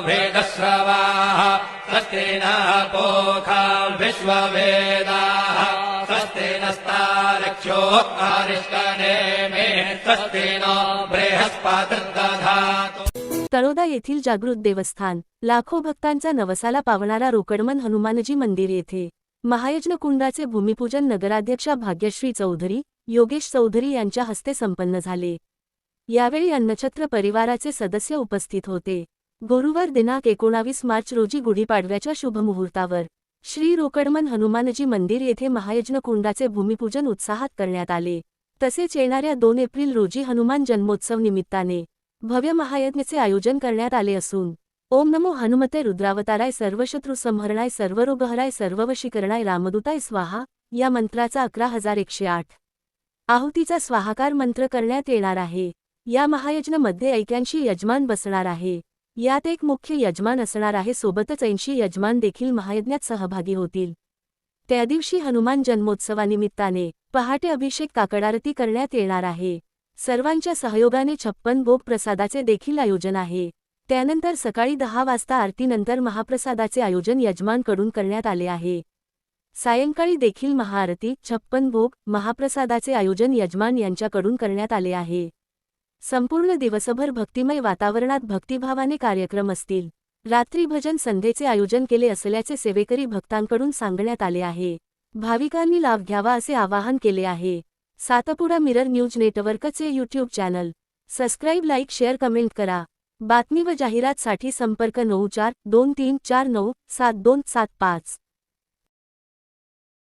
वेदश्रवाः स्वस्ति नः पूषा विश्ववेदाः स्वस्ति नस्तार्क्ष्यो अरिष्टनेमिः स्वस्ति नो बृहस्पतिर्दधातु। तळोदा येथील जागृत देवस्थान, लाखो भक्तांचा नवसाला पावणारा रोकडमन हनुमानजी मंदिर येथे महायज्ञ कुंडाचे भूमिपूजन नगराध्यक्षा भाग्यश्री चौधरी, योगेश चौधरी यांच्या हस्ते संपन्न झाले। यावेळी अन्नछत्र परिवाराचे सदस्य उपस्थित होते। गुरुवार दिनांक 19 मार्च रोजी गुढीपाडव्याच्या शुभमुहूर्तावर श्री रोकडमन हनुमानजी मंदिर येथे महायज्ञ कुंडाचे भूमिपूजन उत्साहात करण्यात आले। तसेच येणाऱ्या 2 एप्रिल रोजी हनुमान जन्मोत्सव निमित्ताने भव्य महायज्ञाचे आयोजन करण्यात आले असून ओम नमो हनुमते रुद्रावताराय सर्वशत्रु संहरणाय सर्वरोगहराय सर्ववशीकरणाय रामदूताय स्वाहा या मंत्राचा 11,108 आहुतीचा स्वाहाकार मंत्र करण्यात येणार आहे। या महायज्ञामध्ये 81 यजमान बसणार आहे। यात एक मुख्य यजमान असणार आहे, सोबतच 80 यजमान देखील महायज्ञात सहभागी होतील। त्या दिवशी हनुमान जन्मोत्सवानिमित्ताने पहाटे अभिषेक काकडारती करण्यात येणार आहे। सर्वांच्या सहयोगाने 56 भोग प्रसादाचे देखील आयोजन आहे। त्यानंतर सकाळी 10 वाजता आरतीनंतर महाप्रसादाचे आयोजन यजमानकडून करण्यात आले आहे। सायंकाळी देखील महाआरती, 56 भोग, महाप्रसादाचे आयोजन यजमान यांच्याकडून करण्यात आले आहे। संपूर्ण दिवसभर भक्तिमय वातावरणात भक्तिभावाने कार्यक्रम असतील। रात्री भजन संध्येचे आयोजन केले असल्याचे सेवेकरी भक्तांकडून सांगण्यात आले आहे। भाविकांनी लाभ घ्यावा असे आवाहन केले आहे। सातपुडा मिरर न्यूज नेटवर्कचे YouTube channel subscribe, like, share, comment करा। बातमी व जाहिरातसाठी संपर्क 9423497275।